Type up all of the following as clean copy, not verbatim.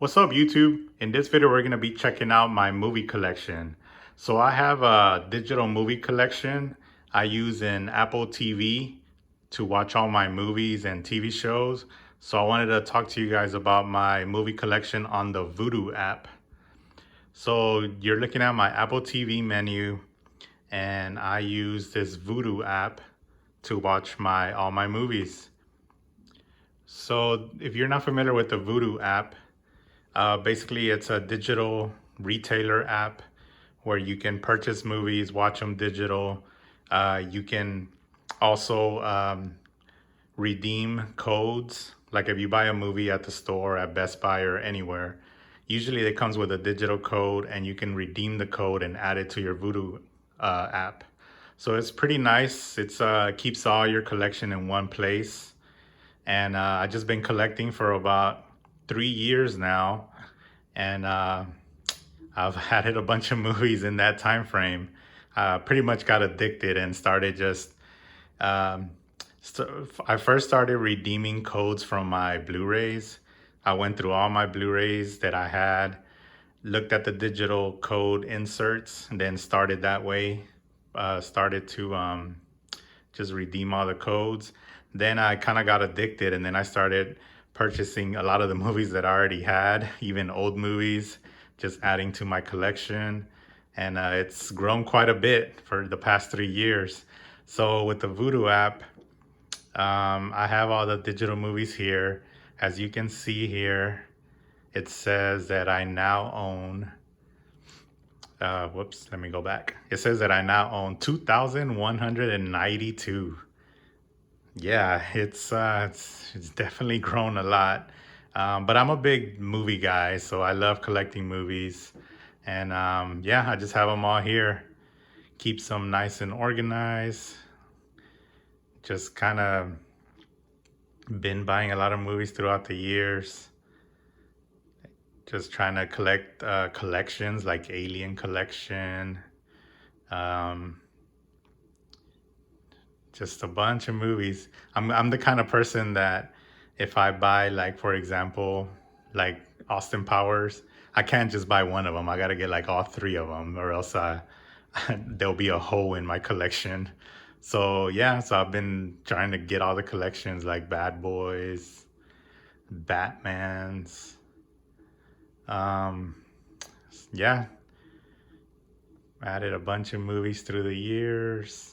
What's up, YouTube? In this video, we're going to be checking out my movie collection. So I have a digital movie collection I use in Apple TV to watch all my movies and TV shows. So I wanted to talk to you guys about my movie collection on the VUDU app. So you're looking at my Apple TV menu, and I use this VUDU app to watch all my movies. So if you're not familiar with the VUDU app, basically, it's a digital retailer app where you can purchase movies, watch them digital. You can also redeem codes. Like if you buy a movie at the store, at Best Buy or anywhere, usually it comes with a digital code and you can redeem the code and add it to your VUDU app. So it's pretty nice. It's keeps all your collection in one place. And I've just been collecting for about 3 years now, and I've added a bunch of movies in that time frame. Pretty much got addicted and started just I first started redeeming codes from my Blu-rays. I went through all my Blu-rays that I had, looked at the digital code inserts, and then started that way. Started to just redeem all the codes. Then I kind of got addicted, and then I started purchasing a lot of the movies that I already had, even old movies, just adding to my collection. And it's grown quite a bit for the past 3 years. So with the VUDU app, I have all the digital movies here. As you can see here, it says that I now own, whoops, let me go back. It says that I now own 2,192. Yeah, it's definitely grown a lot. But I'm a big movie guy, so I love collecting movies. And yeah, I just have them all here. Keeps them nice and organized. Just kind of been buying a lot of movies throughout the years. Just trying to collect collections like Alien Collection. Just a bunch of movies. I'm the kind of person that if I buy, like, for example, like Austin Powers, I can't just buy one of them. I gotta get like all three of them, or else there'll be a hole in my collection. So yeah, so I've been trying to get all the collections like Bad Boys, Batman's. Yeah, added a bunch of movies through the years.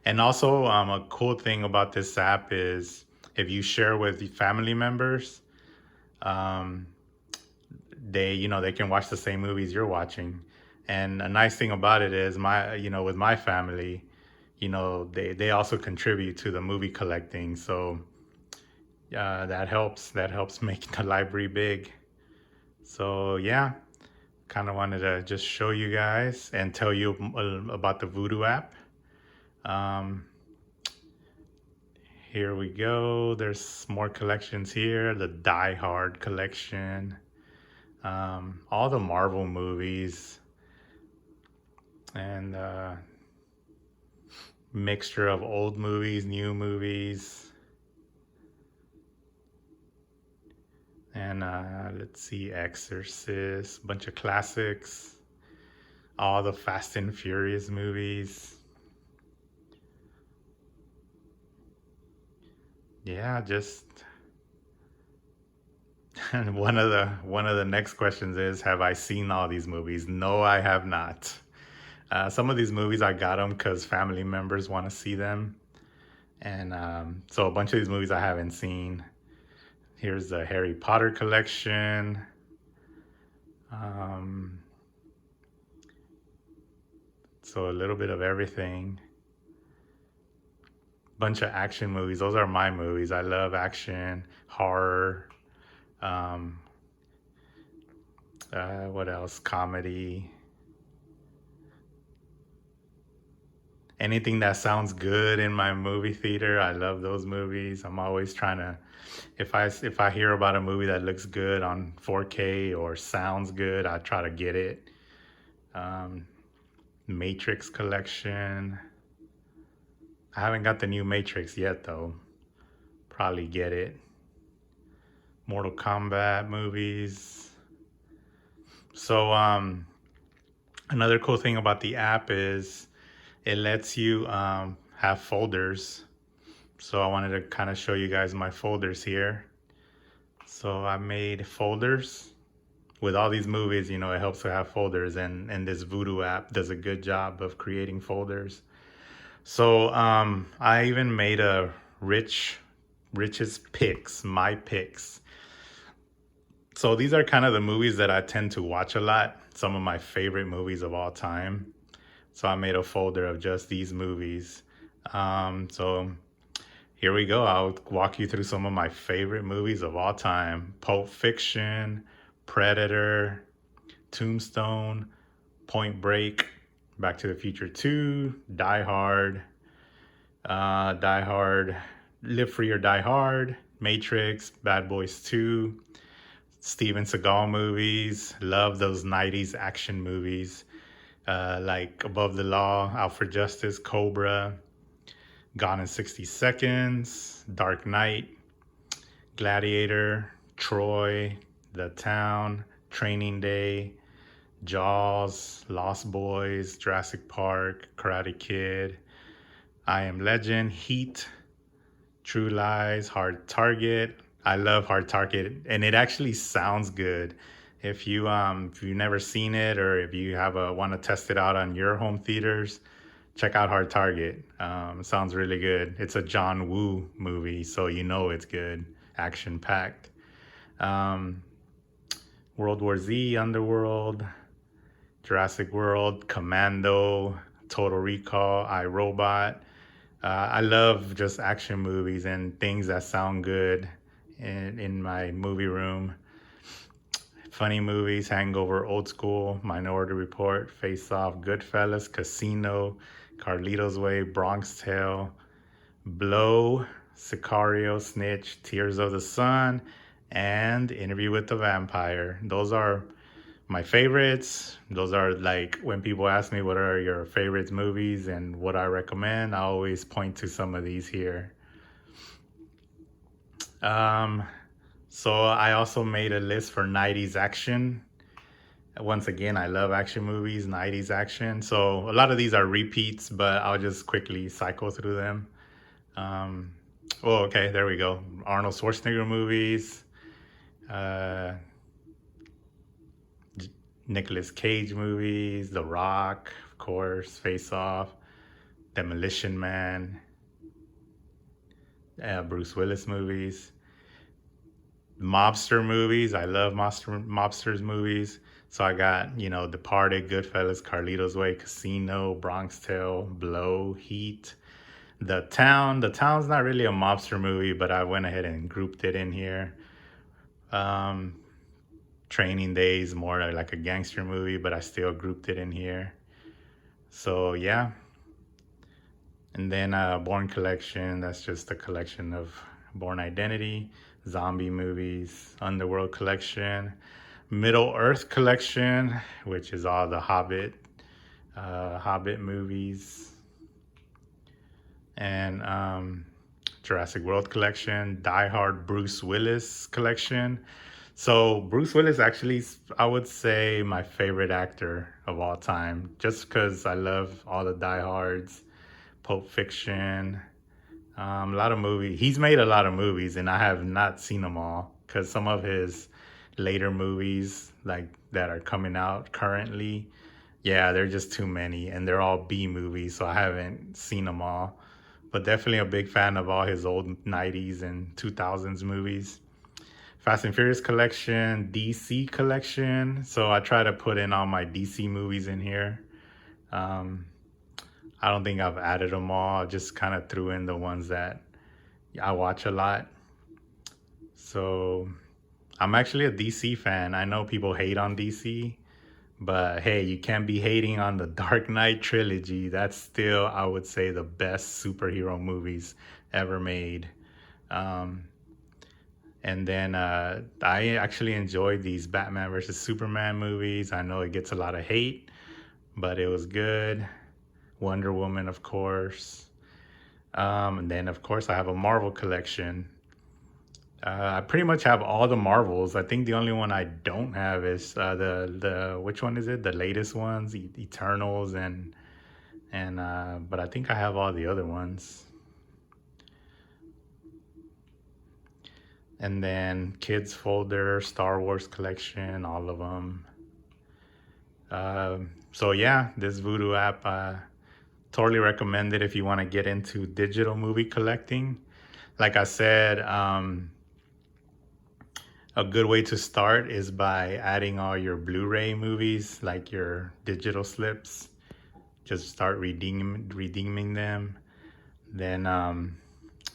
And also, a cool thing about this app is if you share with the family members, um, they can watch the same movies you're watching. And a nice thing about it is with my family, they also contribute to the movie collecting. So that helps make the library big. So yeah, kind of wanted to just show you guys and tell you about the VUDU app. Here we go. There's more collections here. The Die Hard collection, all the Marvel movies, and mixture of old movies, new movies, and let's see, Exorcist, bunch of classics, all the Fast and Furious movies. Yeah, just and one of the next questions is, have I seen all these movies? No, I have not. Some of these movies I got them because family members want to see them, and so a bunch of these movies I haven't seen. Here's the Harry Potter collection. So a little bit of everything. Bunch of action movies. Those are my movies. I love action, horror. What else? Comedy. Anything that sounds good in my movie theater, I love those movies. I'm always trying to, if I hear about a movie that looks good on 4K or sounds good, I try to get it. Matrix collection. I haven't got the new Matrix yet though. Probably get it. Mortal Kombat movies. So another cool thing about the app is it lets you have folders. So I wanted to kind of show you guys my folders here. So I made folders with all these movies. You know, it helps to have folders, and this VUDU app does a good job of creating folders. So I even made a richest picks, my picks. So these are kind of the movies that I tend to watch a lot. Some of my favorite movies of all time. So I made a folder of just these movies. So here we go. I'll walk you through some of my favorite movies of all time. Pulp Fiction, Predator, Tombstone, Point Break, Back to the Future 2, Die Hard, Die Hard, Live Free or Die Hard, Matrix, Bad Boys 2, Steven Seagal movies. Love those 90s action movies like Above the Law, Out for Justice, Cobra, Gone in 60 Seconds, Dark Knight, Gladiator, Troy, The Town, Training Day, Jaws, Lost Boys, Jurassic Park, Karate Kid, I Am Legend, Heat, True Lies, Hard Target. I love Hard Target, and it actually sounds good. If you've never seen it, or if you have want to test it out on your home theaters, check out Hard Target. It sounds really good. It's a John Woo movie, so you know it's good, action packed. World War Z, Underworld, Jurassic World, Commando, Total Recall, iRobot. I love just action movies and things that sound good in my movie room. Funny movies, Hangover, Old School, Minority Report, Face Off, Goodfellas, Casino, Carlito's Way, Bronx Tale, Blow, Sicario, Snitch, Tears of the Sun, and Interview with the Vampire. Those are my favorites. Those are like when people ask me what are your favorites movies and what I recommend, I always point to some of these here. So I also made a list for 90s action. Once again, I love action movies, 90s action. So a lot of these are repeats, but I'll just quickly cycle through them. Okay, there we go. Arnold Schwarzenegger movies, Nicolas Cage movies, The Rock, of course, Face Off, Demolition Man, Bruce Willis movies, mobster movies. I love mobsters movies. So I got, Departed, Goodfellas, Carlito's Way, Casino, Bronx Tale, Blow, Heat, The Town. The Town's not really a mobster movie, but I went ahead and grouped it in here. Training Days, more like a gangster movie, but I still grouped it in here. So yeah. And then Born Collection, that's just a collection of Born Identity, zombie movies, Underworld Collection, Middle Earth Collection, which is all the Hobbit movies, and Jurassic World Collection, Die Hard Bruce Willis Collection. So Bruce Willis actually, I would say, my favorite actor of all time, just because I love all the Die Hards, Pulp Fiction, a lot of movies. He's made a lot of movies, and I have not seen them all because some of his later movies, like that are coming out currently, yeah, they're just too many, and they're all B movies, so I haven't seen them all. But definitely a big fan of all his old 90s and 2000s movies. Fast and Furious Collection, DC Collection. So I try to put in all my DC movies in here. I don't think I've added them all. I just kind of threw in the ones that I watch a lot. So I'm actually a DC fan. I know people hate on DC, but hey, you can't be hating on the Dark Knight trilogy. That's still, I would say, the best superhero movies ever made. And then I actually enjoyed these Batman versus Superman movies. I know it gets a lot of hate, but it was good. Wonder Woman, of course. And then, of course, I have a Marvel collection. I pretty much have all the Marvels. I think the only one I don't have is the which one is it? The latest ones, Eternals and but I think I have all the other ones. And then kids folder, Star Wars collection, all of them. So yeah, this Voodoo app, totally recommend it if you want to get into digital movie collecting. Like I said, a good way to start is by adding all your Blu-ray movies, like your digital slips. Just start redeeming them.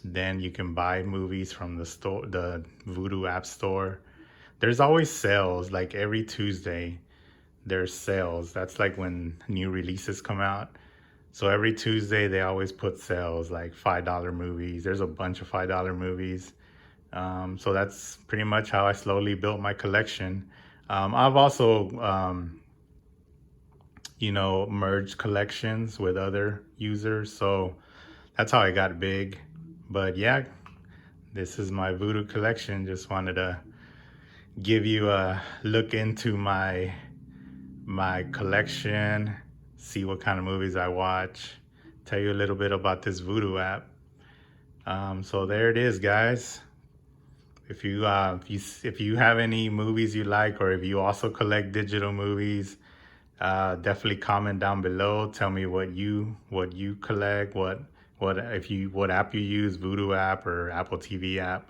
Then you can buy movies from the store, the Voodoo app store. There's always sales, like every Tuesday. There's sales. That's like when new releases come out. So every Tuesday they always put sales, like $5 movies. There's a bunch of $5 movies. So that's pretty much how I slowly built my collection. I've also, merged collections with other users. So that's how I got big. But yeah, this is my Voodoo collection. Just wanted to give you a look into my collection, see what kind of movies I watch, tell you a little bit about this Voodoo app. So there it is, guys. If you have any movies you like, or if you also collect digital movies, definitely comment down below. Tell me what you collect, what app you use, Voodoo app or Apple TV app.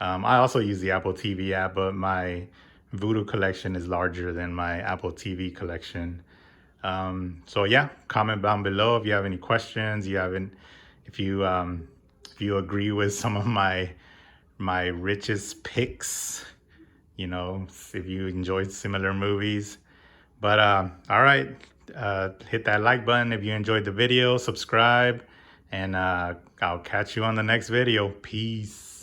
I also use the Apple TV app, but my Voodoo collection is larger than my Apple TV collection. So yeah, comment down below if you have any questions. If you agree with some of my richest picks, if you enjoyed similar movies. But all right, hit that like button if you enjoyed the video, subscribe, and I'll catch you on the next video. Peace.